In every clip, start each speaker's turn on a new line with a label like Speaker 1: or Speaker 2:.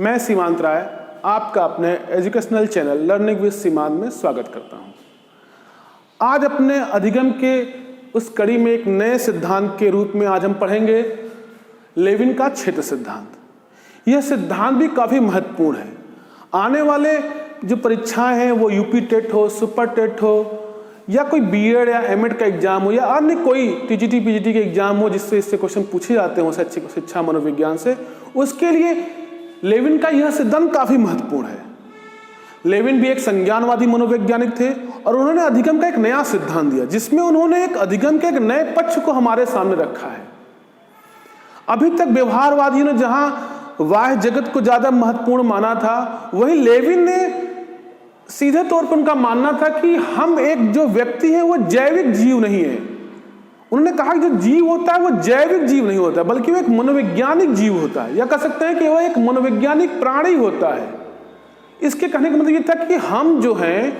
Speaker 1: मैं सीमांत राय आपका अपने एजुकेशनल चैनल लर्निंग विद सीमांत में स्वागत करता हूं। आज अपने अधिगम के उस कड़ी में एक नए सिद्धांत के रूप में आज हम पढ़ेंगे लेविन का क्षेत्र सिद्धांत। यह सिद्धांत भी काफ़ी महत्वपूर्ण है। आने वाले जो परीक्षाएं हैं वो यूपी टेट हो, सुपर टेट हो या कोई बीएड या एमएड का एग्जाम हो या अन्य कोई टीजीटी पीजीटी के एग्जाम हो जिससे इससे क्वेश्चन पूछे जाते हो शिक्षा मनोविज्ञान से, उसके लिए लेविन का यह सिद्धांत काफी महत्वपूर्ण है। लेविन भी एक संज्ञानवादी मनोवैज्ञानिक थे और उन्होंने अधिगम का एक नया सिद्धांत दिया जिसमें उन्होंने एक अधिगम के एक नए पक्ष को हमारे सामने रखा है। अभी तक व्यवहारवादियों ने जहां बाह्य जगत को ज्यादा महत्वपूर्ण माना था, वहीं लेविन ने सीधे तौर पर उनका मानना था कि हम एक जो व्यक्ति है वो जैविक जीव नहीं है। उन्होंने कहा कि जो जीव होता है वो जैविक जीव नहीं होता बल्कि वो एक मनोवैज्ञानिक जीव होता है, या कह सकते हैं कि वो एक मनोवैज्ञानिक प्राणी होता है। इसके कहने का मतलब ये था कि हम जो हैं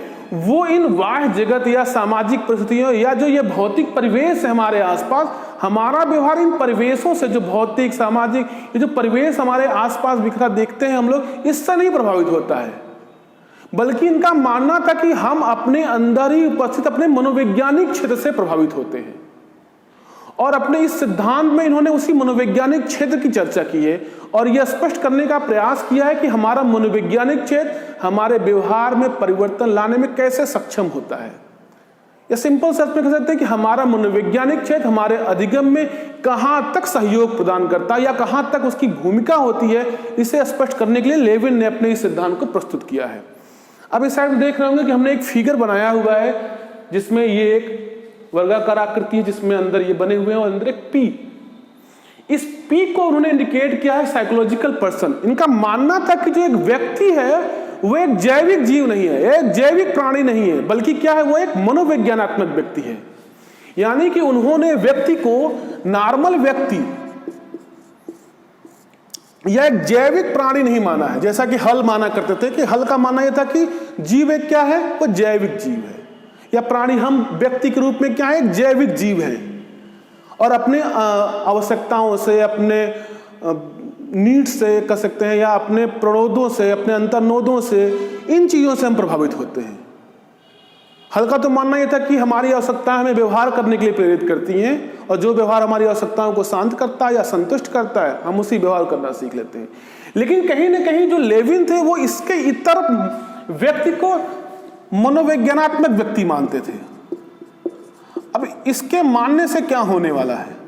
Speaker 1: वो इन बाह्य जगत या सामाजिक परिस्थितियों या जो ये भौतिक परिवेश है हमारे आसपास, हमारा व्यवहार इन परिवेशों से, जो भौतिक सामाजिक ये जो परिवेश हमारे आसपास बिखरा देखते हैं हम लोग, इससे नहीं प्रभावित होता है। बल्कि इनका मानना था कि हम अपने अंदर ही उपस्थित अपने मनोवैज्ञानिक क्षेत्र से प्रभावित होते हैं। और अपने इस सिद्धांत में इन्होंने उसी मनोवैज्ञानिक क्षेत्र की चर्चा की है और यह स्पष्ट करने का प्रयास किया है कि हमारा मनोवैज्ञानिक क्षेत्र हमारे व्यवहार में परिवर्तन लाने में कैसे सक्षम होता है। या सिंपल शब्द में कह सकते हैं कि हमारा मनोवैज्ञानिक क्षेत्र हमारे अधिगम में कहां तक सहयोग प्रदान करता है या कहां तक उसकी भूमिका होती है, इसे स्पष्ट करने के लिए लेविन ने अपने इस सिद्धांत को प्रस्तुत किया है। अब इस साइड में देख रहे होंगे कि हमने एक फिगर बनाया हुआ है जिसमें ये एक वर्गाकार आकृति है जिसमें अंदर ये बने हुए हैं और अंदर एक पी। इस पी को उन्होंने इंडिकेट किया है साइकोलॉजिकल पर्सन। इनका मानना था कि जो एक व्यक्ति है वो एक जैविक जीव नहीं है, एक जैविक प्राणी नहीं है, बल्कि क्या है, वो एक मनोवैज्ञानात्मक व्यक्ति है। यानी कि उन्होंने व्यक्ति को नॉर्मल व्यक्ति या एक जैविक प्राणी नहीं माना है, जैसा कि हल माना करते थे कि हल का मानना यह था कि जीव एक क्या है, वो जैविक जीव है, या प्राणी हम व्यक्ति के रूप में क्या है, एक जैविक जीव है और अपने आवश्यकताओं से, अपने नीड्स से कह सकते हैं, या अपने प्रणोदों से, अपने अंतर्नोदों से, इन चीजों से हम प्रभावित होते हैं। हल्का तो मानना यह था कि हमारी आवश्यकताएं हमें व्यवहार करने के लिए प्रेरित करती हैं और जो व्यवहार हमारी आवश्यकताओं को शांत करता है या संतुष्ट करता है, हम उसी व्यवहार करना सीख लेते हैं। लेकिन कहीं ना कहीं जो लेविन थे वो इसके इतर व्यक्ति को मनोवैज्ञानात्मक व्यक्ति मानते थे। अब इसके मानने से क्या होने वाला है,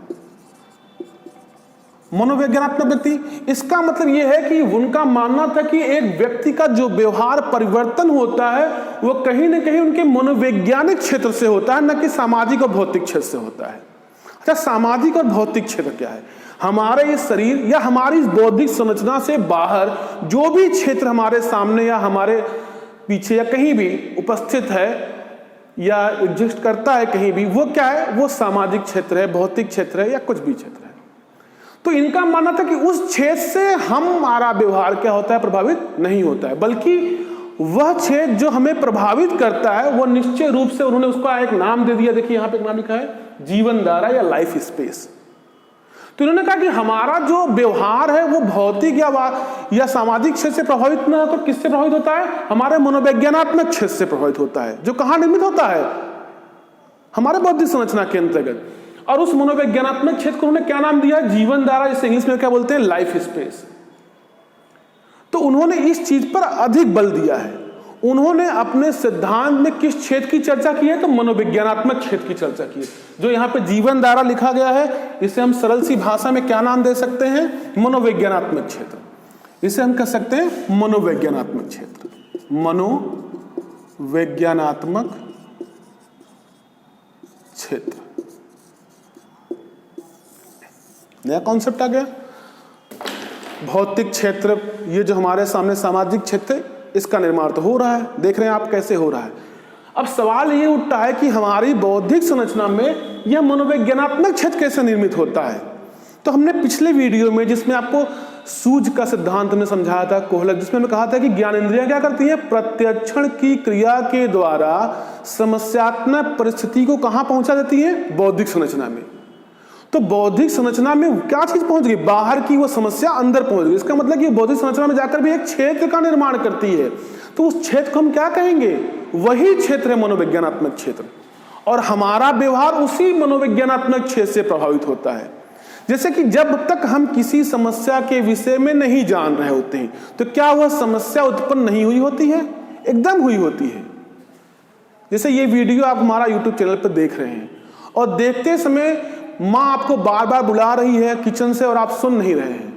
Speaker 1: मनोवैज्ञानात्मक व्यक्ति, इसका मतलब यह है कि उनका मानना था कि एक व्यक्ति का जो व्यवहार परिवर्तन होता है वो कहीं ना कहीं उनके मनोवैज्ञानिक क्षेत्र से होता है, न कि सामाजिक और भौतिक क्षेत्र से होता है। अच्छा, सामाजिक और भौतिक क्षेत्र क्या है? हमारे इस शरीर या हमारी इस बौद्धिक संरचना से बाहर जो भी क्षेत्र हमारे सामने या हमारे पीछे या कहीं भी उपस्थित है या एग्जिस्ट करता है कहीं भी, वो क्या है, वो सामाजिक क्षेत्र है, भौतिक क्षेत्र है या कुछ भी क्षेत्र है। तो इनका मानना था कि उस क्षेत्र से हमारा व्यवहार क्या होता है, प्रभावित नहीं होता है, बल्कि वह क्षेत्र जो हमें प्रभावित करता है वो निश्चय रूप से उन्होंने उसका एक नाम दे दिया। देखिए यहां पे एक नाम लिखा है, जीवन धारा या लाइफ स्पेस। तो इन्होंने कहा कि हमारा जो व्यवहार है वो भौतिक या सामाजिक क्षेत्र से प्रभावित न होकर किससे प्रभावित होता है, हमारे मनोवैज्ञानात्मक क्षेत्र से प्रभावित होता है, जो कहां निर्मित होता है, हमारे बौद्धिक संरचना के अंतर्गत। और उस मनोवैज्ञानात्मक क्षेत्र को उन्होंने क्या नाम दिया, जीवन धारा, जिसे इंग्लिश में क्या बोलते हैं, लाइफ स्पेस। तो उन्होंने इस चीज पर अधिक बल दिया है। उन्होंने अपने सिद्धांत में किस क्षेत्र की चर्चा की है, तो मनोवैज्ञानात्मक क्षेत्र की चर्चा की है। जो यहाँ पे जीवन धारा लिखा गया है, इसे हम सरल सी भाषा में क्या नाम दे सकते हैं, मनोवैज्ञानात्मक क्षेत्र। इसे हम कह सकते हैं मनोवैज्ञानात्मक क्षेत्र, मनोवैज्ञानात्मक क्षेत्र। नया कॉन्सेप्ट आ गया। भौतिक क्षेत्र, ये जो हमारे सामने सामाजिक क्षेत्र है, इसका निर्माण तो हो रहा है, देख रहे हैं आप कैसे हो रहा है। अब सवाल ये उठता है कि हमारी बौद्धिक संरचना में यह मनोवैज्ञानात्मक क्षेत्र कैसे निर्मित होता है। तो हमने पिछले वीडियो में, जिसमें आपको सूझ का सिद्धांत में समझाया था, कोहलक, जिसमें हमने कहा था कि ज्ञानेंद्रियां क्या करती हैं, प्रत्यक्षण की क्रिया के द्वारा समस्यात्मक परिस्थिति को कहां पहुंचा देती हैं, बौद्धिक संरचना में। तो बौद्धिक संरचना में क्या चीज पहुंच गई, बाहर की वो समस्या अंदर पहुंच गई। इसका मतलब कि बौद्धिक संरचना में जाकर भी एक क्षेत्र का निर्माण करती है। तो उस क्षेत्र को हम क्या कहेंगे, वही क्षेत्र है मनोविज्ञानात्मक क्षेत्र, और हमारा व्यवहार उसी मनोविज्ञानात्मक क्षेत्र से प्रभावित होता है। जैसे कि जब तक हम किसी समस्या के विषय में नहीं जान रहे होते हैं तो क्या वह समस्या उत्पन्न नहीं हुई होती है, एकदम हुई होती है। जैसे ये वीडियो आप हमारा YouTube चैनल पर देख रहे हैं और देखते समय माँ आपको बार बार बुला रही है किचन से और आप सुन नहीं रहे हैं,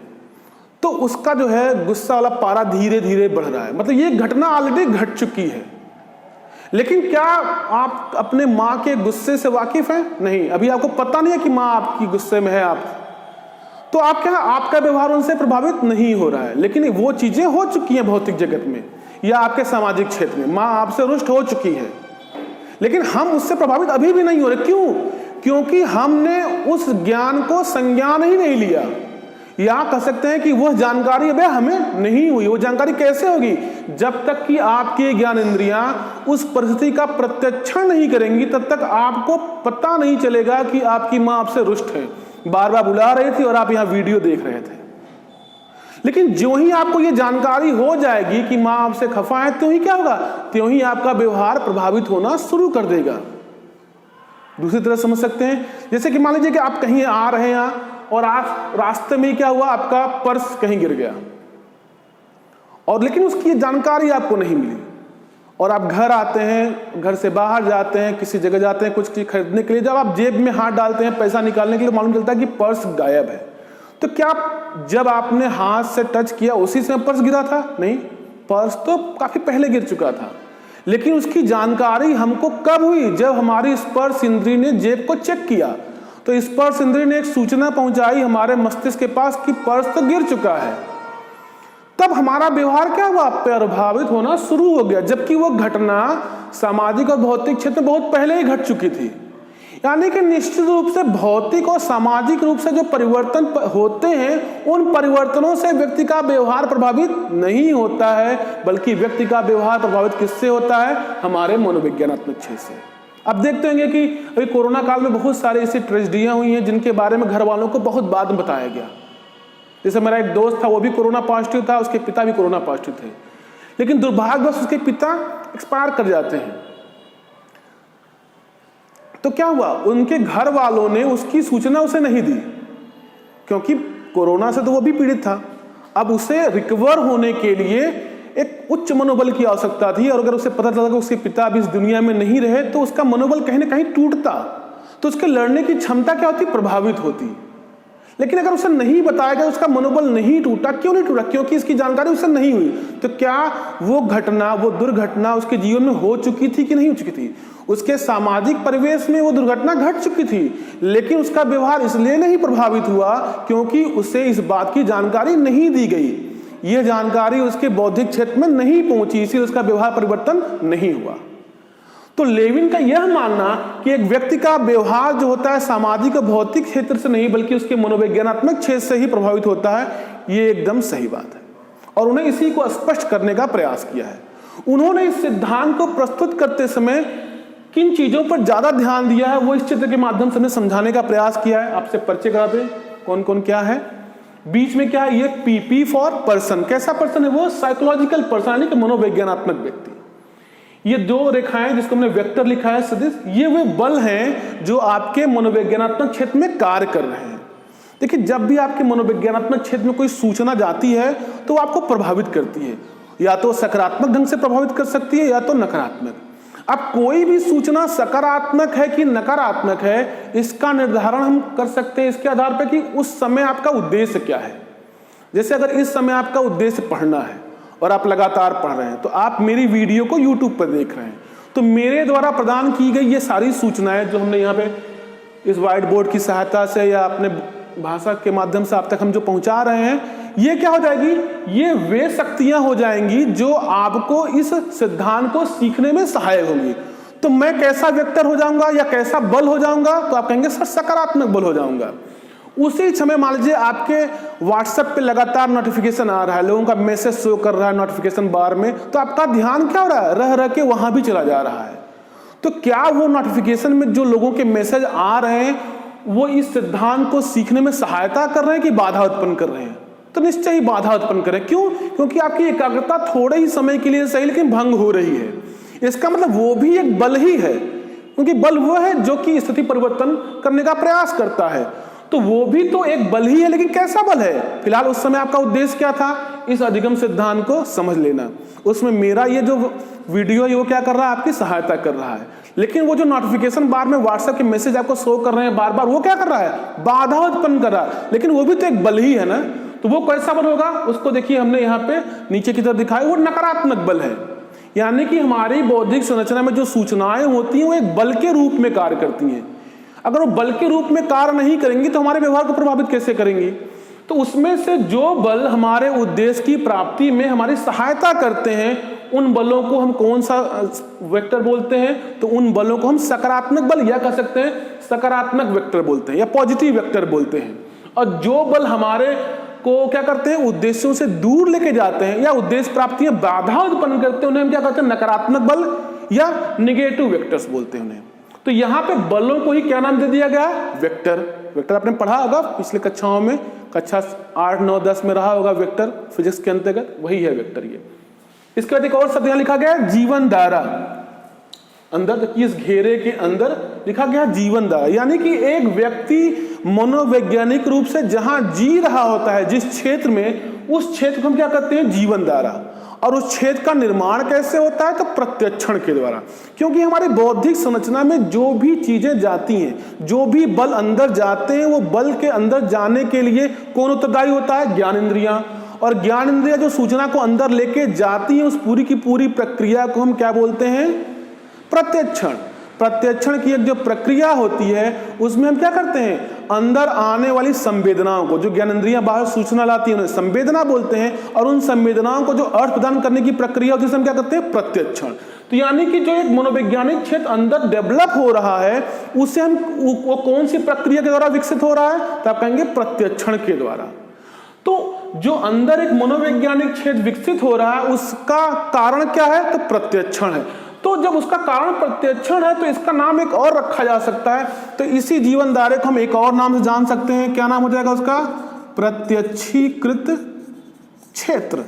Speaker 1: तो उसका जो है गुस्सा वाला पारा धीरे धीरे बढ़ रहा है। मतलब ये घटना ऑलरेडी घट चुकी है, लेकिन क्या आप अपने माँ के गुस्से से वाकिफ हैं? नहीं, अभी आपको पता नहीं है कि माँ आपकी गुस्से में है। आप तो आप क्या, आपका व्यवहार उनसे प्रभावित नहीं हो रहा है, लेकिन वो चीजें हो चुकी हैं भौतिक जगत में या आपके सामाजिक क्षेत्र में। माँ आपसे रुष्ट हो चुकी है, लेकिन हम उससे प्रभावित अभी भी नहीं हो रहे। क्यों? क्योंकि हमने उस ज्ञान को संज्ञान ही नहीं लिया, या कह सकते हैं कि वह जानकारी अबे हमें नहीं हुई। वो जानकारी कैसे होगी, जब तक कि आपकी ज्ञान इंद्रियां उस परिस्थिति का प्रत्यक्षण नहीं करेंगी तब तक आपको पता नहीं चलेगा कि आपकी माँ आपसे रुष्ट है, बार बार बुला रही थी और आप यहाँ वीडियो देख रहे थे। लेकिन जो ही आपको ये जानकारी हो जाएगी कि माँ आपसे खफा है, त्यों ही क्या होगा, त्यों ही आपका व्यवहार प्रभावित होना शुरू कर देगा। दूसरी तरह समझ सकते हैं, जैसे कि मान लीजिए कि आप कहीं आ रहे हैं और आप रास्ते में क्या हुआ, आपका पर्स कहीं गिर गया, और लेकिन उसकी जानकारी आपको नहीं मिली, और आप घर आते हैं, घर से बाहर जाते हैं, किसी जगह जाते हैं कुछ चीज खरीदने के लिए, जब आप जेब में हाथ डालते हैं पैसा निकालने के लिए, मालूम चलता है कि पर्स गायब है। तो क्या जब आपने हाथ से टच किया उसी समय पर्स गिरा था? नहीं, पर्स तो काफी पहले गिर चुका था, लेकिन उसकी जानकारी हमको कब हुई, जब हमारी स्पर्श इंद्रिय ने जेब को चेक किया। तो स्पर्श इंद्रिय ने एक सूचना पहुंचाई हमारे मस्तिष्क के पास कि पर्स तो गिर चुका है। तब हमारा व्यवहार क्या हुआ, प्रभावित होना शुरू हो गया, जबकि वो घटना सामाजिक और भौतिक क्षेत्र में बहुत पहले ही घट चुकी थी। यानी कि निश्चित रूप से भौतिक और सामाजिक रूप से जो परिवर्तन होते हैं, उन परिवर्तनों से व्यक्ति का व्यवहार प्रभावित नहीं होता है, बल्कि व्यक्ति का व्यवहार प्रभावित किससे होता है, हमारे मनोविज्ञानात्मक क्षेत्र से। अब देखते होंगे कि अभी कोरोना काल में बहुत सारी ऐसी ट्रेजेडियां हुई हैं जिनके बारे में घर वालों को बहुत बाद में बताया गया। जैसे मेरा एक दोस्त था, वो भी कोरोना पॉजिटिव था, उसके पिता भी कोरोना पॉजिटिव थे, लेकिन दुर्भाग्यवश उसके पिता एक्सपायर कर जाते हैं। तो क्या हुआ, उनके घर वालों ने उसकी सूचना उसे नहीं दी, क्योंकि कोरोना से तो वो भी पीड़ित था। अब उसे रिकवर होने के लिए एक उच्च मनोबल की आवश्यकता थी, और अगर उसे पता चला कि उसके पिता अभी इस दुनिया में नहीं रहे तो उसका मनोबल कहीं ना कहीं टूटता, तो उसके लड़ने की क्षमता क्या होती, प्रभावित होती। लेकिन अगर उसे नहीं बताया गया, उसका मनोबल नहीं टूटा। क्यों नहीं टूटा? क्योंकि इसकी जानकारी उसे नहीं हुई। तो क्या वो घटना, वो दुर्घटना उसके जीवन में हो चुकी थी कि नहीं हो चुकी थी? उसके सामाजिक परिवेश में वो दुर्घटना घट चुकी थी, लेकिन उसका व्यवहार इसलिए नहीं प्रभावित हुआ क्योंकि उसे इस बात की जानकारी नहीं दी गई, यह जानकारी उसके बौद्धिक क्षेत्र में नहीं पहुंची, इसलिए उसका व्यवहार परिवर्तन नहीं हुआ। तो लेविन का यह मानना कि एक व्यक्ति का व्यवहार जो होता है सामाजिक और भौतिक क्षेत्र से नहीं बल्कि उसके मनोवैज्ञानात्मक क्षेत्र से ही प्रभावित होता है, ये एकदम सही बात है, और उन्हें इसी को स्पष्ट करने का प्रयास किया है। उन्होंने इस सिद्धांत को प्रस्तुत करते समय किन चीजों पर ज्यादा ध्यान दिया है, वो इस चित्र के माध्यम से समझाने का प्रयास किया है। आपसे परिचय करा दें कौन कौन क्या है। बीच में क्या है, ये पीपी फॉर पर्सन। कैसा पर्सन है वो? साइकोलॉजिकल पर्सन, यानी कि मनोवैज्ञानात्मक व्यक्ति। ये दो रेखाएं जिसको हमने वेक्टर लिखा है सदिश, ये वे बल हैं जो आपके मनोवैज्ञानात्मक क्षेत्र में कार्य कर रहे हैं। देखिए, जब भी आपके मनोवैज्ञानात्मक क्षेत्र में कोई सूचना जाती है तो आपको प्रभावित करती है, या तो सकारात्मक ढंग से प्रभावित कर सकती है या तो नकारात्मक। अब कोई भी सूचना सकारात्मक है कि नकारात्मक है, इसका निर्धारण हम कर सकते हैं इसके आधार पर कि उस समय आपका उद्देश्य क्या है। जैसे अगर इस समय आपका उद्देश्य पढ़ना है और आप लगातार पढ़ रहे हैं, तो आप मेरी वीडियो को YouTube पर देख रहे हैं, तो मेरे द्वारा प्रदान की गई ये सारी सूचनाएं जो हमने यहाँ पे इस व्हाइट बोर्ड की सहायता से या अपने भाषा के माध्यम से आप तक हम जो पहुंचा रहे हैं, ये क्या हो जाएगी, ये वे शक्तियां हो जाएंगी जो आपको इस सिद्धांत को सीखने में सहायक होंगी। तो मैं कैसा वेक्टर हो जाऊंगा या कैसा बल हो जाऊंगा? तो आप कहेंगे सर सकारात्मक बल हो जाऊंगा। उसी समय मान लीजिए आपके व्हाट्सएप पे लगातार नोटिफिकेशन आ रहा है, लोगों का मैसेज शो कर रहा है नोटिफिकेशन बार में, तो आपका ध्यान क्या हो रहा है, रह रह के वहां भी चला जा रहा है। तो क्या वो नोटिफिकेशन में जो लोगों के मैसेज आ रहे हैं वो इस सिद्धांत को सीखने में सहायता कर रहे हैं कि बाधा उत्पन्न कर रहे हैं? तो निश्चय ही बाधा उत्पन्न करें। क्यों? क्योंकि आपकी एकाग्रता थोड़े ही समय के लिए सही लेकिन भंग हो रही है। इसका मतलब वो भी एक बल ही है, क्योंकि बल वो है जो कि स्थिति परिवर्तन करने का प्रयास करता है। तो वो भी तो एक बल ही है, लेकिन कैसा बल है? फिलहाल उस समय आपका उद्देश्य क्या था? इस अधिगम सिद्धांत को समझ लेना। उसमें मेरा ये जो वीडियो है वो क्या कर रहा है? आपकी सहायता कर रहा है। लेकिन वो जो नोटिफिकेशन बार में व्हाट्सएप के मैसेज आपको शो कर रहे हैं बार बार, वो क्या कर रहा है? बाधा उत्पन्न कर रहा है। लेकिन वो भी तो एक बल ही है ना। तो वो कैसा बल होगा? उसको देखिए, हमने यहाँ पे नीचे की तरफ दिखाया, वो नकारात्मक बल है। यानी कि हमारी बौद्धिक संरचना में जो सूचनाएं होती हैं वो एक बल के रूप में कार्य करती हैं। अगर वो बल के रूप में कार्य नहीं करेंगी तो हमारे व्यवहार को प्रभावित कैसे करेंगी? तो उसमें से जो बल हमारे उद्देश्य की प्राप्ति में हमारी सहायता करते हैं, उन बलों को हम कौन सा वेक्टर बोलते हैं? तो उन बलों को हम सकारात्मक बल या कह सकते हैं सकारात्मक वेक्टर बोलते हैं या पॉजिटिव वेक्टर बोलते हैं। और जो बल हमारे को क्या करते हैं? उद्देश्यों से दूर लेके जाते हैं या उद्देश्य प्राप्ति में बाधा उत्पन्न करते हैं, उन्हें हम क्या कहते हैं? नकारात्मक बल या नेगेटिव वेक्टर्स बोलते हैं उन्हें। तो यहाँ पे बलों को ही क्या नाम दे दिया गया? वेक्टर। वेक्टर आपने पढ़ा होगा पिछले कक्षाओं में, कक्षा 8, 9, 10 में रहा होगा वेक्टर फिजिक्स के अंतर्गत, वही है वेक्टर ये। इसके बाद एक और शब्द यहाँ लिखा गया है जीवन धारा। अंदर देखिए, इस घेरे के अंदर लिखा गया जीवन धारा, यानी कि एक व्यक्ति मनोवैज्ञानिक रूप से जहां जी रहा होता है, जिस क्षेत्र में, उस क्षेत्र को हम क्या कहते हैं? जीवन धारा। और उस क्षेत्र का निर्माण कैसे होता है? तो प्रत्यक्षण के द्वारा। क्योंकि हमारी बौद्धिक संरचना में जो भी चीजें जाती हैं, जो भी बल अंदर जाते हैं, वो बल के अंदर जाने के लिए कौन उत्तरदायी होता है? ज्ञान इंद्रियां। और ज्ञान इंद्रियां जो सूचना को अंदर लेके जाती हैं, उस पूरी की पूरी प्रक्रिया को हम क्या बोलते हैं? प्रत्यक्षण। प्रत्यक्षण की एक जो प्रक्रिया होती है उसमें हम क्या करते हैं? अंदर आने वाली संवेदनाओं को, जो ज्ञानेंद्रियां बाहर सूचना लाती हैं, उन्हें संवेदना बोलते हैं। और उन संवेदनाओं को जो अर्थ प्रदान करने की प्रक्रिया होती है, हम क्या करते हैं? प्रत्यक्षण। तो यानी कि जो एक मनोवैज्ञानिक क्षेत्र अंदर डेवलप हो रहा है, उसे हम वो कौन सी प्रक्रिया के द्वारा विकसित हो रहा है? तो आप कहेंगे प्रत्यक्षण के द्वारा। तो जो अंदर एक मनोवैज्ञानिक क्षेत्र विकसित हो रहा है, उसका कारण क्या है? तो प्रत्यक्षण है। तो जब उसका कारण प्रत्यक्षण है तो इसका नाम एक और रखा जा सकता है। तो इसी जीवन धारे को हम एक और नाम से जान सकते हैं। क्या नाम हो जाएगा उसका? प्रत्यक्षीकृत क्षेत्र।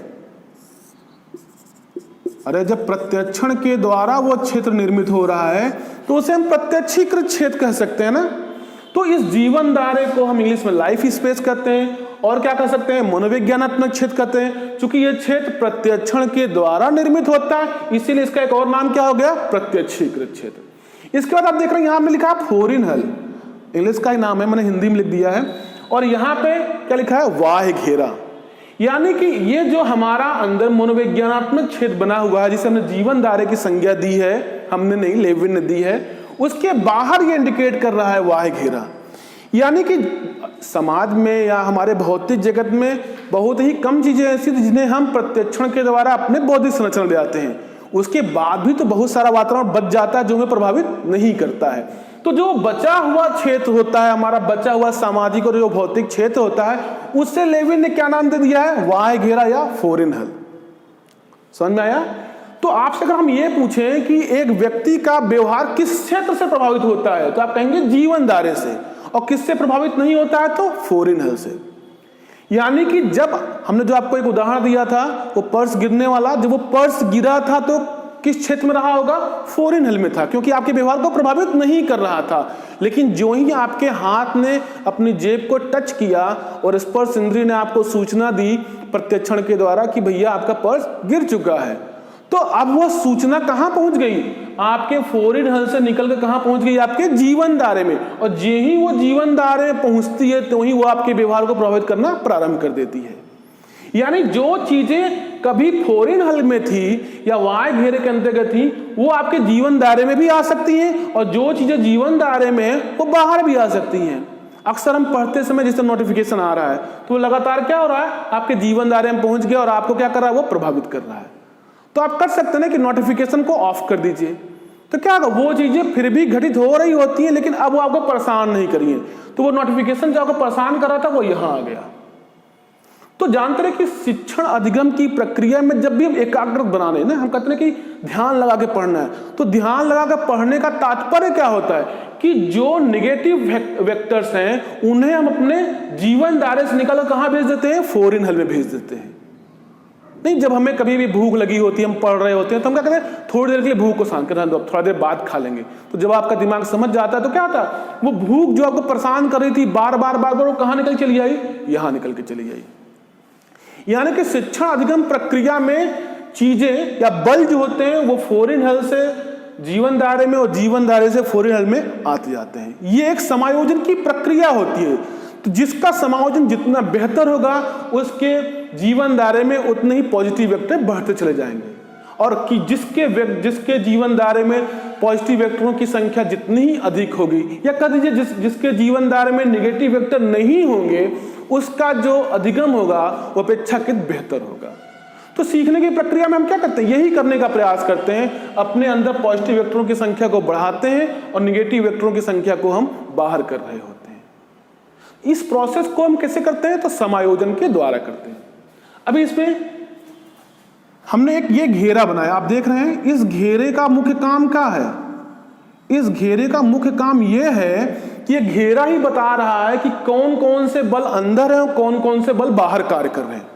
Speaker 1: अरे जब प्रत्यक्षण के द्वारा वो क्षेत्र निर्मित हो रहा है तो उसे हम प्रत्यक्षीकृत क्षेत्र कह सकते हैं ना। तो इस जीवन धारे को हम इंग्लिश में लाइफ स्पेस कहते हैं, और क्या कह सकते हैं? मनोविज्ञानात्मक क्षेत्र कहते हैं। क्योंकि यह क्षेत्र प्रत्यक्षण के द्वारा निर्मित होता है, इसीलिए इसका एक और नाम क्या हो गया? प्रत्यक्षीकृत क्षेत्र। इसके बाद आप देख रहे हैं, यहां हमने लिखा फोरिन हल, इंग्लिश का ही नाम है, मैंने हिंदी में लिख दिया है। और यहां पे क्या लिखा है? बाह्य घेरा। यानी कि ये जो हमारा अंदर मनोविज्ञानात्मक क्षेत्र बना हुआ है, जिसे हमने जीवन धारे की संज्ञा दी है, हमने नहीं, लेविन ने दी है, उसके बाहर ये इंडिकेट कर रहा है बाह्य घेरा। यानी कि समाज में या हमारे भौतिक जगत में बहुत ही कम चीजें ऐसी थी जिन्हें हम प्रत्यक्षण के द्वारा अपने बौद्धिक संरचना ले आते हैं। उसके बाद भी तो बहुत सारा वातावरण बच जाता है जो हमें प्रभावित नहीं करता है। तो जो बचा हुआ क्षेत्र होता है, हमारा बचा हुआ सामाजिक और जो भौतिक क्षेत्र होता है, उससे लेविन ने क्या नाम दे दिया है? बाह्य घेरा या फोरिन हल। समझ में आया? तो आपसे अगर हम ये पूछें कि एक व्यक्ति का व्यवहार किस क्षेत्र से प्रभावित होता है, तो आप कहेंगे जीवन धारे से। और किससे प्रभावित नहीं होता है? तो फोरिन हल से। यानी कि जब हमने जो आपको एक उदाहरण दिया था, वो पर्स गिरने वाला, जब वो पर्स गिरा था तो किस क्षेत्र में रहा होगा? फोरिन हल में था, क्योंकि आपके व्यवहार को प्रभावित नहीं कर रहा था। लेकिन जो ही आपके हाथ ने अपनी जेब को टच किया और स्पर्श इंद्रिय ने आपको सूचना दी प्रत्यक्षण के द्वारा कि भैया आपका पर्स गिर चुका है, तो अब वो सूचना कहां पहुंच गई? आपके फोरिन हल से निकल कर कहां पहुंच गई? आपके जीवन धारे में। और जे ही वो जीवन धारे पहुंचती है तो ही वो आपके व्यवहार को प्रभावित करना प्रारंभ कर देती है। यानी जो चीजें कभी फोरिन हल में थी या बाह्य घेरे के अंतर्गत थी, वो आपके जीवन धारे में भी आ सकती हैं, और जो चीजें जीवन धारे में हैं वो बाहर भी आ सकती हैं। अक्सर हम पढ़ते समय जिस नोटिफिकेशन आ रहा है तो लगातार क्या हो रहा है? आपके जीवन धारे में पहुंच गया और आपको क्या कर रहा है? वो प्रभावित कर रहा है। तो आप कर सकते हैं कि नोटिफिकेशन को ऑफ कर दीजिए, तो क्या होगा? वो चीजें फिर भी घटित हो रही होती हैं, लेकिन अब वो आपको परेशान नहीं करिए। तो वो नोटिफिकेशन जो आपको परेशान कर रहा था वो यहां आ गया। तो जानते रहे कि शिक्षण अधिगम की प्रक्रिया में जब भी हम एकाग्रत बनाने ना, हम कहते हैं कि ध्यान लगा के पढ़ना है, तो ध्यान लगा के पढ़ने का तात्पर्य क्या होता है कि जो नेगेटिव वेक्टर्स हैं उन्हें हम अपने जीवन दायरे से निकाल कहां भेज देते हैं, फॉरेन हल में भेज देते हैं। नहीं, जब हमें कभी भी भूख लगी होती है, हम पढ़ रहे होते हैं, तो हम क्या करते हैं, थोड़ी देर के लिए भूख को शांत करना, थोड़ा देर बाद खा लेंगे। तो जब आपका दिमाग समझ जाता है तो क्या होता है, वो भूख जो आपको परेशान कर रही थी बार बार वो कहां निकल चली आई, यहां निकल के चली आई। यानी कि शिक्षण अधिगम प्रक्रिया में चीजें या बल जो होते हैं वो फॉरेन हल से जीवन दायरे में और जीवन दायरे से फॉरेन हल में आते जाते हैं। ये एक समायोजन की प्रक्रिया होती है। तो जिसका समायोजन जितना बेहतर होगा उसके जीवन दायरे में उतने ही पॉजिटिव वेक्टर बढ़ते चले जाएंगे, और कि जिसके जीवन दायरे में पॉजिटिव वेक्टरों की संख्या जितनी ही अधिक होगी, या कह दीजिए जिसके जीवन दायरे में नेगेटिव वेक्टर नहीं होंगे, उसका जो अधिगम होगा वो अपेक्षाकृत बेहतर होगा। तो सीखने की प्रक्रिया में हम क्या करते हैं, यही करने का प्रयास करते हैं, अपने अंदर पॉजिटिव वेक्टरों की संख्या को बढ़ाते हैं और नेगेटिव वेक्टरों की संख्या को हम बाहर कर रहे होते हैं। इस प्रोसेस को हम कैसे करते हैं, तो समायोजन के द्वारा करते हैं। अभी इसमें हमने एक ये घेरा बनाया, आप देख रहे हैं, इस घेरे का मुख्य काम क्या है, इस घेरे का मुख्य काम यह है कि ये घेरा ही बता रहा है कि कौन कौन से बल अंदर है और कौन कौन से बल बाहर कार्य कर रहे हैं।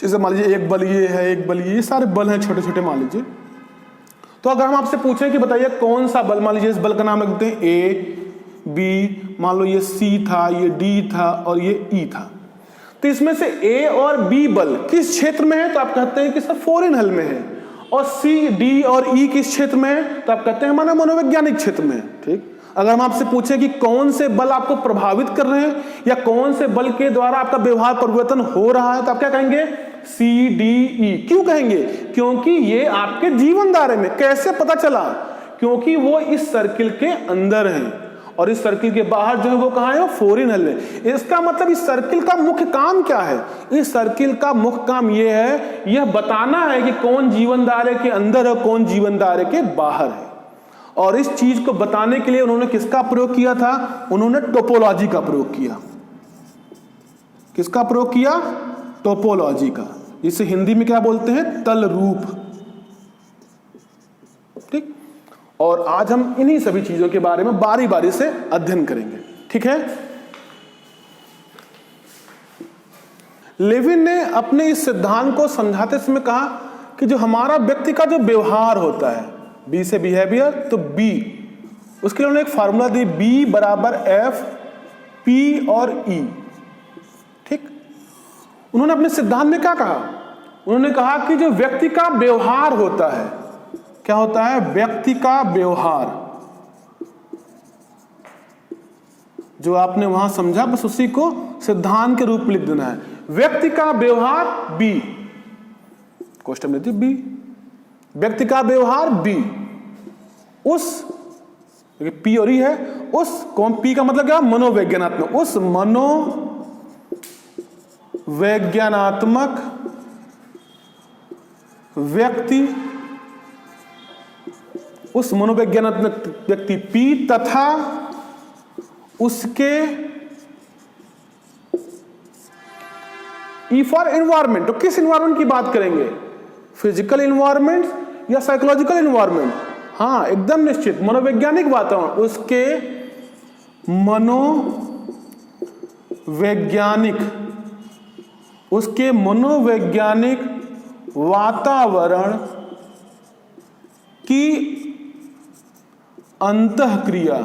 Speaker 1: जैसे मान लीजिए एक बल ये है, एक बल ये सारे बल हैं छोटे छोटे मान लीजिए। तो अगर हम आपसे पूछें कि बताइए कौन सा बल, मान लीजिए इस बल का नाम लिखते हैं ए बी, मान लो ये सी था, ये डी था और ये ई था। तो इसमें से ए और बी बल किस क्षेत्र में है, तो आप कहते हैं कि सर फॉरेन हल में है। और सी डी और ई किस क्षेत्र में है, तो आप कहते हैं हमारा मनोवैज्ञानिक क्षेत्र में है। ठीक, अगर हम आपसे पूछें कि कौन से बल आपको प्रभावित कर रहे हैं या कौन से बल के द्वारा आपका व्यवहार परिवर्तन हो रहा है, तो आप क्या कहेंगे, सी डी ई। क्यों कहेंगे, क्योंकि ये आपके जीवन दायरे में। कैसे पता चला, क्योंकि वो इस सर्किल के अंदर हैं और इस सर्किल के बाहर जो है वो कहां है, फॉरेन हल में। इसका मतलब इस सर्किल का मुख्य काम क्या है, इस सर्किल का मुख्य काम यह है, यह बताना है कि कौन जीवन दायरे के अंदर है, कौन जीवन दायरे के बाहर है। और इस चीज को बताने के लिए उन्होंने किसका प्रयोग किया था, उन्होंने टोपोलॉजी का प्रयोग किया। किसका प्रयोग किया, टोपोलॉजी का। इसे हिंदी में क्या बोलते हैं, तल रूप। ठीक, और आज हम इन्हीं सभी चीजों के बारे में बारी बारी से अध्ययन करेंगे। ठीक है, लेविन ने अपने इस सिद्धांत को समझाते समय कहा कि जो हमारा व्यक्ति का जो व्यवहार होता है, बी से बिहेवियर, तो बी, उसके लिए उन्होंने एक फार्मूला दी, बी बराबर एफ पी और ई। ठीक, उन्होंने अपने सिद्धांत में क्या कहा, उन्होंने कहा कि जो व्यक्ति का व्यवहार होता है, क्या होता है, व्यक्ति का व्यवहार, जो आपने वहां समझा बस उसी को सिद्धांत के रूप में लिख देना है। व्यक्ति का व्यवहार बी, क्वेश्चन में थी बी, व्यक्ति का व्यवहार बी, उस पी और ई है, उस कौन, पी का मतलब क्या, मनोवैज्ञानात्मक, उस मनोवैज्ञानात्मक व्यक्ति, उस मनोवैज्ञानात्मक व्यक्ति पी तथा उसके ई फॉर एनवायरमेंट। तो किस एनवायरमेंट की बात करेंगे, फिजिकल एनवायरमेंट या साइकोलॉजिकल एनवायरमेंट, हाँ एकदम निश्चित, मनोवैज्ञानिक वातावरण, उसके मनोवैज्ञानिक वातावरण की अंतःक्रिया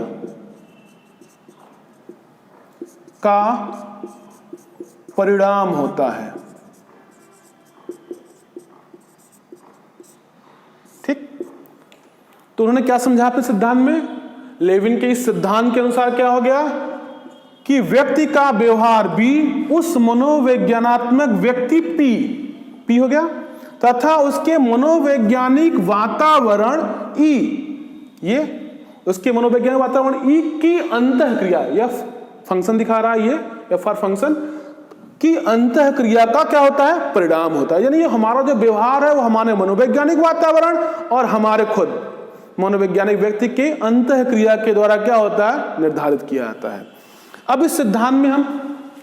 Speaker 1: का परिणाम होता है। ठीक, तो उन्होंने क्या समझा अपने सिद्धांत में, लेविन के इस सिद्धांत के अनुसार क्या हो गया कि व्यक्ति का व्यवहार बी, उस मनोवैज्ञानात्मक व्यक्ति पी हो गया, तथा उसके मनोवैज्ञानिक वातावरण ई, ये उसके मनोवैज्ञानिक वातावरण ई की अंतःक्रिया, यह फंक्शन दिखा रहा है, ये एफ आर फंक्शन की अंतःक्रिया का क्या होता है, परिणाम होता है। यानी ये हमारा जो व्यवहार है वो हमारे मनोवैज्ञानिक वातावरण और हमारे खुद मनोवैज्ञानिक व्यक्ति के अंतःक्रिया के द्वारा क्या होता है, निर्धारित किया जाता है। अब इस सिद्धांत में हम,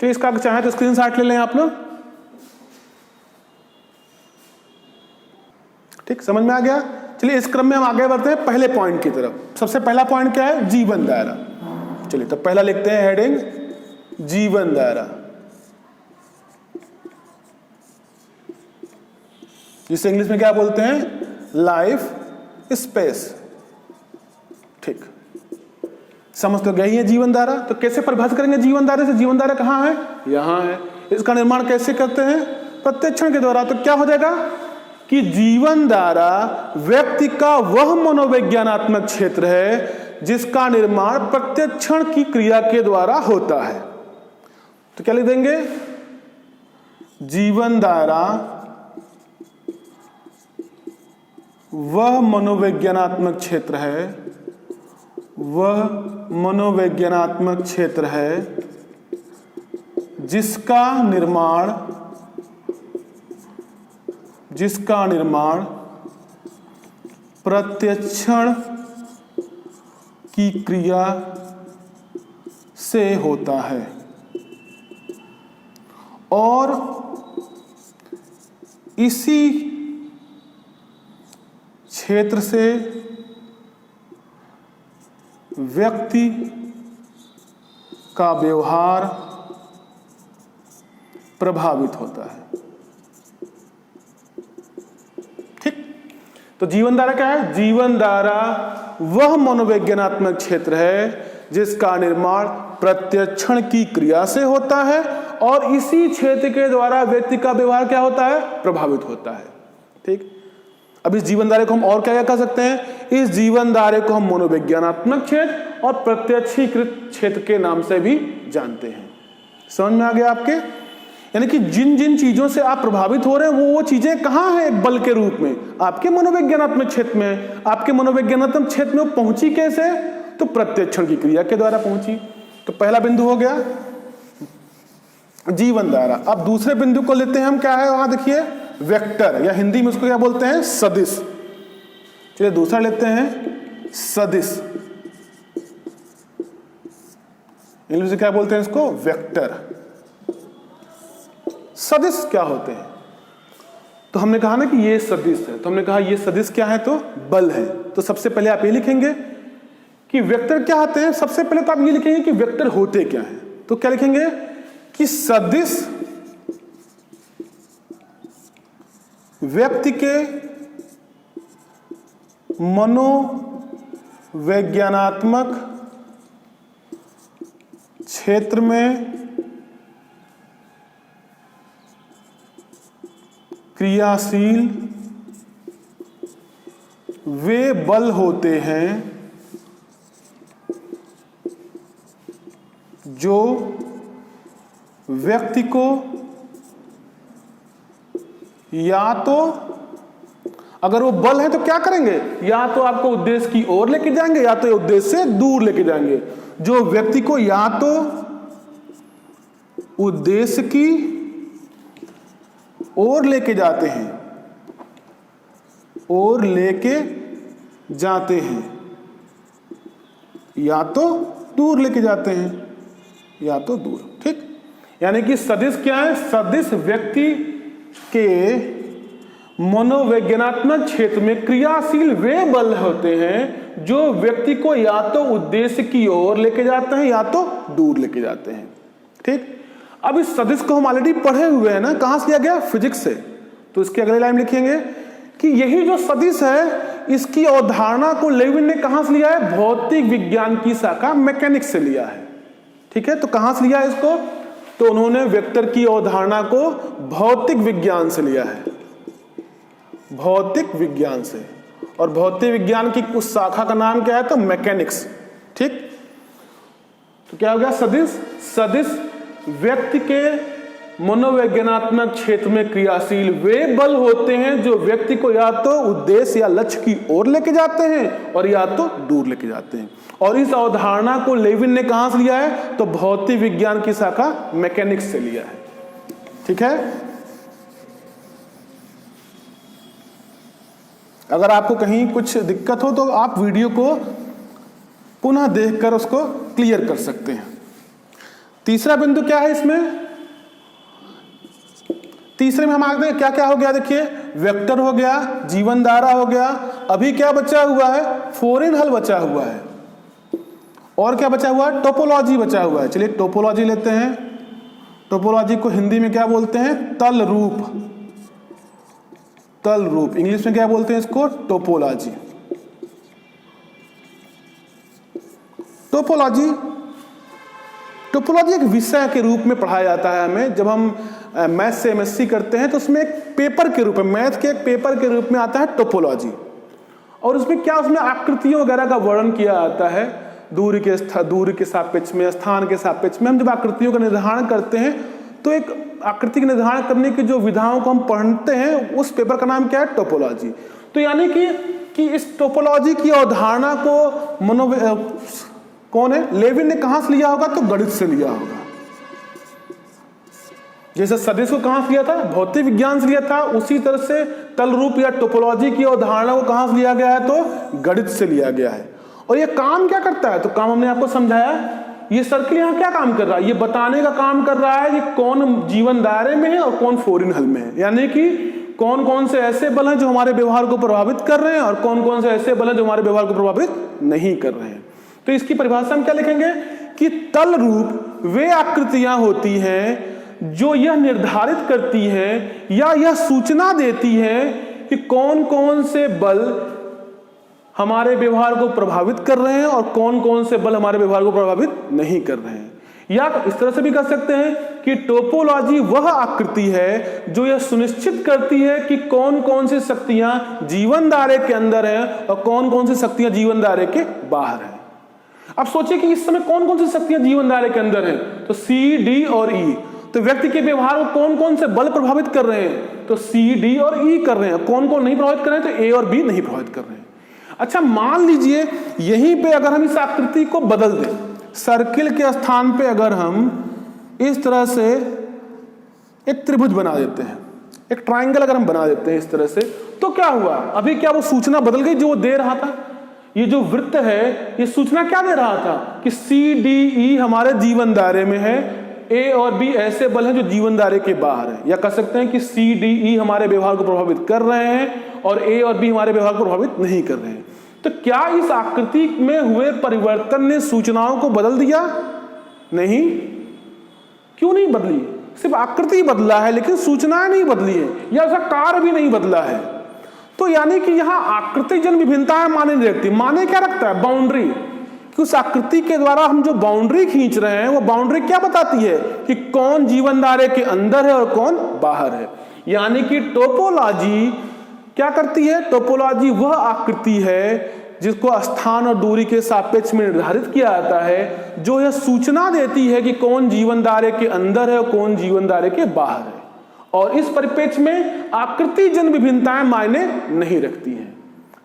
Speaker 1: तो इसका चाहे तो स्क्रीनशॉट ले लें आप लोग। ठीक, समझ में आ गया। चलिए इस क्रम में हम आगे बढ़ते हैं पहले पॉइंट की तरफ। सबसे पहला पॉइंट क्या है? जीवन दायरा। चलिए तो पहला लिखते हैं हेडिंग जीवन दायरा, जिसे इंग्लिश में क्या बोलते हैं? Life space. ठीक, समझ तो गई है जीवन धारा। तो कैसे परिभाषित करेंगे जीवन धारा से? जीवन धारा कहाँ है? यहां है। इसका निर्माण कैसे करते हैं? प्रत्यक्षण के द्वारा। तो क्या हो जाएगा कि जीवन धारा व्यक्ति का वह मनोवैज्ञानात्मक क्षेत्र है जिसका निर्माण प्रत्यक्षण की क्रिया के द्वारा होता है। तो क्या लिख देंगे? जीवन धारा वह मनोवैज्ञानात्मक क्षेत्र है, वह मनोवैज्ञानात्मक क्षेत्र है जिसका निर्माण प्रत्यक्षण की क्रिया से होता है और इसी क्षेत्र से व्यक्ति का व्यवहार प्रभावित होता है। ठीक, तो जीवन धारा क्या है? जीवन धारा वह मनोवैज्ञानात्मक क्षेत्र है जिसका निर्माण प्रत्यक्षण की क्रिया से होता है और इसी क्षेत्र के द्वारा व्यक्ति का व्यवहार क्या होता है? प्रभावित होता है। ठीक, अब इस जीवन धारे को हम और क्या कह सकते हैं? इस जीवन धारे को हम मनोवैज्ञानात्मक क्षेत्र और प्रत्यक्षीकृत क्षेत्र के नाम से भी जानते हैं। समझ में आ गया आपके? यानी कि जिन जिन चीजों से आप प्रभावित हो रहे हैं वो चीजें कहां हैं एक बल के रूप में? आपके मनोवैज्ञानात्मक क्षेत्र में। आपके मनोवैज्ञानात्मक क्षेत्र में पहुंची कैसे? तो प्रत्यक्षण की क्रिया के द्वारा पहुंची। तो पहला बिंदु हो गया जीवन धारा। अब दूसरे बिंदु को लेते हैं हम, क्या है वहां देखिए? वेक्टर, या हिंदी में उसको क्या बोलते हैं? सदिश। चलिए दूसरा लेते हैं सदिश। इंग्लिश में क्या बोलते हैं इसको? वेक्टर। सदिश क्या होते हैं? तो हमने कहा ना कि ये सदिश है, तो हमने कहा ये सदिश क्या है? तो बल है। तो सबसे पहले आप ये लिखेंगे कि वेक्टर क्या होते हैं। सबसे पहले तो आप ये लिखेंगे कि वेक्टर होते क्या हैं। तो क्या लिखेंगे कि सदिश व्यक्ति के मनोवैज्ञानात्मक क्षेत्र में क्रियाशील वे बल होते हैं जो व्यक्ति को या तो, अगर वो बल है तो क्या करेंगे? या तो आपको उद्देश्य की ओर लेके जाएंगे या तो उद्देश्य से दूर लेके जाएंगे। जो व्यक्ति को या तो उद्देश्य की ओर लेके जाते हैं, और लेके जाते हैं, या तो दूर लेके जाते हैं, या तो दूर। ठीक, यानी कि सदिश क्या है? सदिश व्यक्ति के मनोवैज्ञानात्मक क्षेत्र में क्रियाशील वे बल होते हैं जो व्यक्ति को या तो उद्देश्य की ओर लेके जाते हैं या तो दूर लेके जाते हैं। ठीक, अब इस सदिश को हम ऑलरेडी पढ़े हुए हैं ना, कहां से लिया गया? फिजिक्स से। तो इसके अगले लाइन लिखेंगे कि यही जो सदिश है इसकी अवधारणा को लेविन ने कहां से लिया है? भौतिक विज्ञान की शाखा मैकेनिक्स से लिया है। ठीक है, तो कहां से लिया है इसको? तो उन्होंने वेक्टर की अवधारणा को भौतिक विज्ञान से लिया है, भौतिक विज्ञान से। और भौतिक विज्ञान की उस शाखा का नाम क्या है? तो मैकेनिक्स। ठीक, तो क्या हो गया? सदिश। सदिश व्यक्ति के मनोवैज्ञानात्मक क्षेत्र में क्रियाशील वे बल होते हैं जो व्यक्ति को या तो उद्देश्य या लक्ष्य की ओर लेके जाते हैं और या तो दूर लेके जाते हैं। और इस अवधारणा को लेविन ने कहां से लिया है? तो भौतिक विज्ञान की शाखा मैकेनिक्स से लिया है। ठीक है, अगर आपको कहीं कुछ दिक्कत हो तो आप वीडियो को पुनः देखकर उसको क्लियर कर सकते हैं। तीसरा बिंदु क्या है इसमें? तीसरे में हम आगे क्या क्या हो गया? देखिए, वेक्टर हो गया, जीवन धारा हो गया, अभी क्या बचा हुआ है, फोरिन हल बचा हुआ है, और क्या बचा हुआ है, टोपोलॉजी बचा हुआ है। चलिए टोपोलॉजी लेते हैं। टोपोलॉजी को हिंदी में क्या बोलते हैं, तल रूप। तल रूप, इंग्लिश में क्या बोलते हैं इसको, टोपोलॉजी। टोपोलॉजी टोपोलॉजी एक विषय के रूप में पढ़ाया जाता है हमें। जब हम मैथ से एमएससी करते हैं तो उसमें एक पेपर के रूप में, मैथ के एक पेपर के रूप में आता है टोपोलॉजी। और उसमें क्या, उसमें आकृतियों वगैरह का वर्णन किया जाता है, दूरी के सापेक्ष में, स्थान के सापेक्ष में। हम जब आकृतियों का निर्धारण करते हैं तो एक आकृति का निर्धारण करने की जो विधाओं को हम पढ़ते हैं, उस पेपर का नाम क्या है, टोपोलॉजी। तो यानी कि इस टोपोलॉजी की अवधारणा को कौन है, लेविन ने कहां से लिया होगा, तो गणित से लिया होगा। जैसे सदिश को कहां से लिया था, भौतिक विज्ञान से लिया था, उसी तरह से तल रूप या टोपोलॉजी की अवधारणा को कहां से लिया गया है, तो गणित से लिया गया है। और ये काम क्या करता है, तो काम हमने आपको समझाया। ये सर्किल यहां क्या काम कर रहा है, ये बताने का काम कर रहा है कि कौन जीवन दायरे में है और कौन फोरिन हल में है। यानी कि कौन कौन से ऐसे बल हैं जो हमारे व्यवहार को प्रभावित कर रहे हैं और कौन कौन से ऐसे बल हैं जो हमारे व्यवहार को प्रभावित नहीं कर रहे हैं। तो इसकी परिभाषा हम क्या लिखेंगे कि तल रूप वे आकृतियां होती हैं जो यह निर्धारित करती हैं या यह सूचना देती हैं कि कौन कौन से बल हमारे व्यवहार को प्रभावित कर रहे हैं और कौन कौन से बल हमारे व्यवहार को प्रभावित नहीं कर रहे हैं। या इस तरह से भी कर सकते हैं कि टोपोलॉजी वह आकृति है जो यह सुनिश्चित करती है कि कौन कौन सी शक्तियां जीवन दायरे के अंदर हैं और कौन कौन सी शक्तियां जीवन दायरे के बाहर हैं। अब सोचिए कि इस समय कौन कौन सी शक्तियां जीवन दायरे के अंदर हैं, तो सी, डी और ई। तो व्यक्ति के व्यवहार को कौन कौन से बल प्रभावित कर रहे हैं, तो सी, डी और ई कर रहे हैं। कौन कौन नहीं प्रभावित कर रहे हैं, तो ए और बी नहीं प्रभावित कर रहे हैं। अच्छा, मान लीजिए यहीं पे अगर हम इस आकृति को बदल दें, सर्किल के स्थान पे अगर हम इस तरह से एक त्रिभुज बना देते हैं, एक ट्राइंगल अगर हम बना देते हैं इस तरह से, तो क्या हुआ, अभी क्या वो सूचना बदल गई जो वो दे रहा था। ये जो वृत्त है ये सूचना क्या दे रहा था कि सी, डी, ई हमारे जीवन दायरे में है, ए और बी ऐसे बल हैं जो जीवन दायरे के बाहर है। या कह सकते हैं कि सी, डी, ई हमारे व्यवहार को प्रभावित कर रहे हैं और ए और बी हमारे व्यवहार को प्रभावित नहीं कर रहे हैं। तो क्या इस आकृति में हुए परिवर्तन ने सूचनाओं को बदल दिया? नहीं। क्यों नहीं बदली? सिर्फ आकृति बदला है लेकिन सूचनाएं नहीं बदली है, या उसका कार्य भी नहीं बदला है। तो यानी कि यहां आकृति जन विभिन्नताएं माने नहीं रखती। माने क्या रखता है? बाउंड्री। कि उस आकृति के द्वारा हम जो बाउंड्री खींच रहे हैं वो बाउंड्री क्या बताती है कि कौन जीवन दायरे के अंदर है और कौन बाहर है। यानी कि टोपोलॉजी क्या करती है? टोपोलॉजी वह आकृति है जिसको स्थान और दूरी के सापेक्ष में निर्धारित किया जाता है, जो यह सूचना देती है कि कौन जीवन दायरे के अंदर है और कौन जीवन दायरे के बाहर है। और इस परिप्रेक्ष्य में आकृति जन विभिन्नताएं मायने नहीं रखती हैं।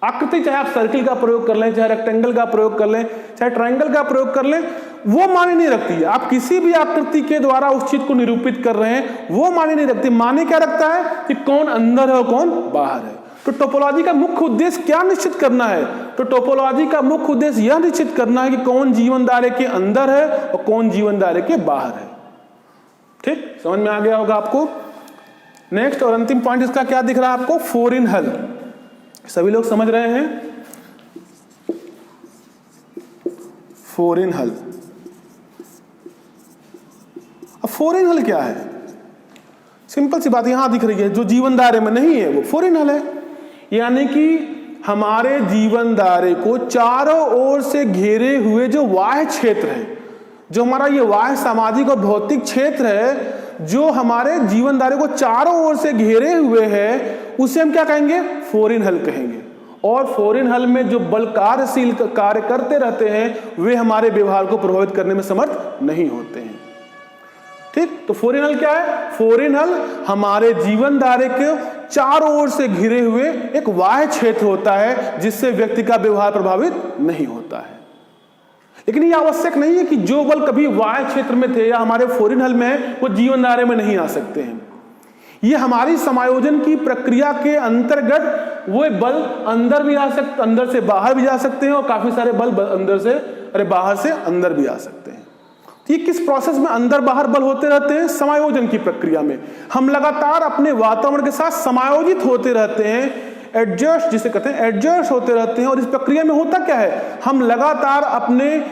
Speaker 1: आकृति चाहे आप सर्किल का प्रयोग कर लें, चाहे रेक्टेंगल का प्रयोग कर लें, चाहे ट्रायंगल का प्रयोग कर लें, वो मायने नहीं रखती है। आप किसी भी आकृति के द्वारा उस चीज को निरूपित कर रहे हैं, वो मायने नहीं रखती। माने क्या रखता है कि कौन अंदर है और कौन बाहर है। तो टोपोलॉजी का मुख्य उद्देश्य क्या निश्चित करना है? तो टोपोलॉजी का मुख्य उद्देश्य यह निश्चित करना है कि कौन जीवन दायरे के अंदर है और कौन जीवन दायरे के बाहर है। ठीक, समझ में आ गया होगा आपको। नेक्स्ट और अंतिम पॉइंट इसका क्या दिख रहा है आपको? फोरिन हल। सभी लोग समझ रहे हैं? फोरिन हल। अब फोरिन हल क्या है? सिंपल सी बात यहां दिख रही है, जो जीवन दायरे में नहीं है वो फोरिन हल है। यानी कि हमारे जीवन दायरे को चारों ओर से घेरे हुए जो बाह्य क्षेत्र है, जो हमारा ये बाह्य सामाजिक और भौतिक क्षेत्र है, जो हमारे जीवन दायरे को चारों ओर से घेरे हुए है, उसे हम क्या कहेंगे? फोरिन हल कहेंगे। और फोरिन हल में जो बल कार्यशील कार्य करते रहते हैं वे हमारे व्यवहार को प्रभावित करने में समर्थ नहीं होते हैं। ठीक, तो फोरिन हल क्या है? फोरिन हल हमारे जीवन दायरे के चारों ओर से घिरे हुए एक बाह्य क्षेत्र होता है जिससे व्यक्ति का व्यवहार प्रभावित नहीं होता है। लेकिन यह आवश्यक नहीं है कि जो बल कभी बाह्य क्षेत्र में थे या हमारे फोरिन हल में है वो जीवन दायरे में नहीं आ सकते हैं। ये हमारी समायोजन की प्रक्रिया के अंतर्गत वो बल अंदर भी आ सकते, अंदर से बाहर भी जा सकते हैं, और काफी सारे बल अंदर से बाहर से अंदर भी आ सकते हैं। ये किस प्रोसेस में अंदर बाहर बल होते रहते हैं? समायोजन की प्रक्रिया में हम लगातार अपने वातावरण के साथ समायोजित होते रहते हैं, एडजस्ट जिसे कहते हैं, एडजस्ट होते रहते हैं। और इस प्रक्रिया में होता क्या है, हम लगातार अपने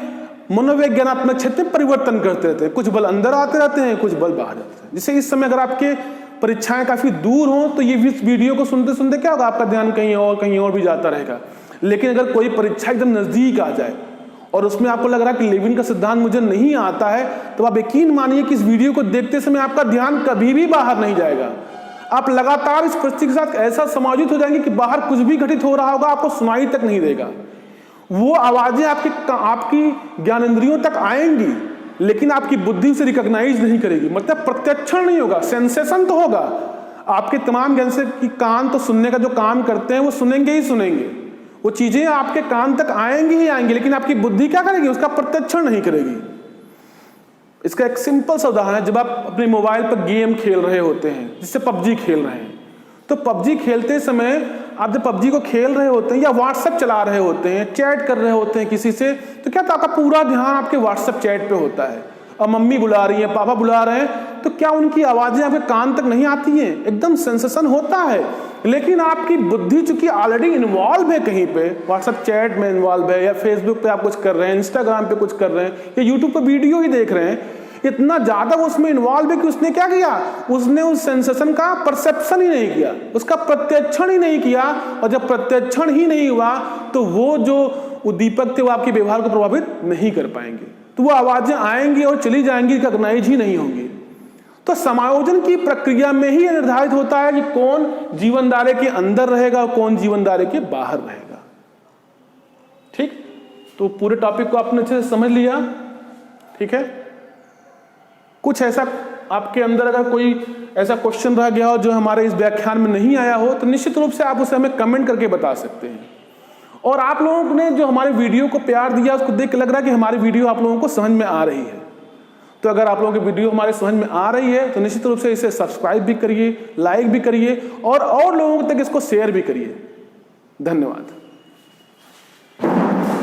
Speaker 1: मनोवैज्ञानात्मक क्षेत्र में परिवर्तन करते रहते हैं। कुछ बल अंदर आते रहते हैं, कुछ बल बाहर जाते हैं। जैसे इस समय अगर आपके परीक्षाएं काफी दूर हों तो ये वीडियो को सुनते सुनते क्या होगा, आपका ध्यान कहीं और भी जाता रहेगा। लेकिन अगर कोई परीक्षा एकदम नजदीक आ जाए और उसमें आपको लग रहा है कि लेविन का सिद्धांत मुझे नहीं आता है, तो आप यकीन मानिए कि इस वीडियो को देखते समय आपका ध्यान कभी भी बाहर नहीं जाएगा। आप लगातार इस परिस्थिति के साथ ऐसा समायोजित हो जाएंगे कि बाहर कुछ भी घटित हो रहा होगा आपको सुनाई तक नहीं देगा। वो आवाजें आपकी ज्ञानेंद्रियों तक आएंगी, लेकिन आपकी बुद्धि से रिकॉग्नाइज नहीं करेगी, मतलब प्रत्यक्षण नहीं होगा। सेंसेशन तो होगा, आपके तमाम ज्ञान से कि कान तो सुनने का जो काम करते हैं वो सुनेंगे ही सुनेंगे, वो चीजें आपके कान तक आएंगी ही आएंगी, लेकिन आपकी बुद्धि क्या करेगी, उसका प्रत्यक्षण नहीं करेगी। इसका एक सिंपल सा उदाहरण है, जब आप अपने मोबाइल पर गेम खेल रहे होते हैं, जिससे पबजी खेल रहे हैं, तो पबजी खेलते समय आप जब पबजी को खेल रहे होते हैं या व्हाट्सएप चला रहे होते हैं, चैट कर रहे होते हैं किसी से, तो क्या आपका पूरा ध्यान आपके व्हाट्सएप चैट पे होता है और मम्मी बुला रही है, पापा बुला रहे हैं, तो क्या उनकी आवाजें आपके कान तक नहीं आती हैं? एकदम सेंसेशन होता है। लेकिन आपकी बुद्धि चूंकि ऑलरेडी इन्वॉल्व है कहीं पे, व्हाट्सएप चैट में इन्वॉल्व है, या फेसबुक पे आप कुछ कर रहे हैं, इंस्टाग्राम पे कुछ कर रहे हैं, या यूट्यूब पे वीडियो ही देख रहे हैं, इतना ज्यादा उसमें इन्वॉल्व है कि उसने क्या किया, उसने उस सेंसेशन का परसेप्शन ही नहीं किया, उसका प्रत्यक्षण ही नहीं किया। और जब प्रत्यक्षण ही नहीं हुआ तो वो जो उद्दीपक थे वो आपके व्यवहार को प्रभावित नहीं कर पाएंगे, तो वो आवाजें आएंगी और चली जाएंगी, रिकॉग्नाइज ही नहीं होंगी। तो समायोजन की प्रक्रिया में ही निर्धारित होता है कि कौन जीवन दायरे के अंदर रहेगा और कौन जीवन दायरे के बाहर रहेगा। ठीक, तो पूरे टॉपिक को आपने अच्छे से समझ लिया। ठीक है, कुछ ऐसा आपके अंदर अगर कोई ऐसा क्वेश्चन रह गया हो जो हमारे इस व्याख्यान में नहीं आया हो, तो निश्चित रूप से आप उसे हमें कमेंट करके बता सकते हैं। और आप लोगों ने जो हमारे वीडियो को प्यार दिया, उसको देख के लग रहा है कि हमारी वीडियो आप लोगों को समझ में आ रही है। तो अगर आप लोगों की वीडियो हमारे समझ में आ रही है तो निश्चित रूप से इसे सब्सक्राइब भी करिए, लाइक भी करिए और लोगों तक इसको शेयर भी करिए। धन्यवाद।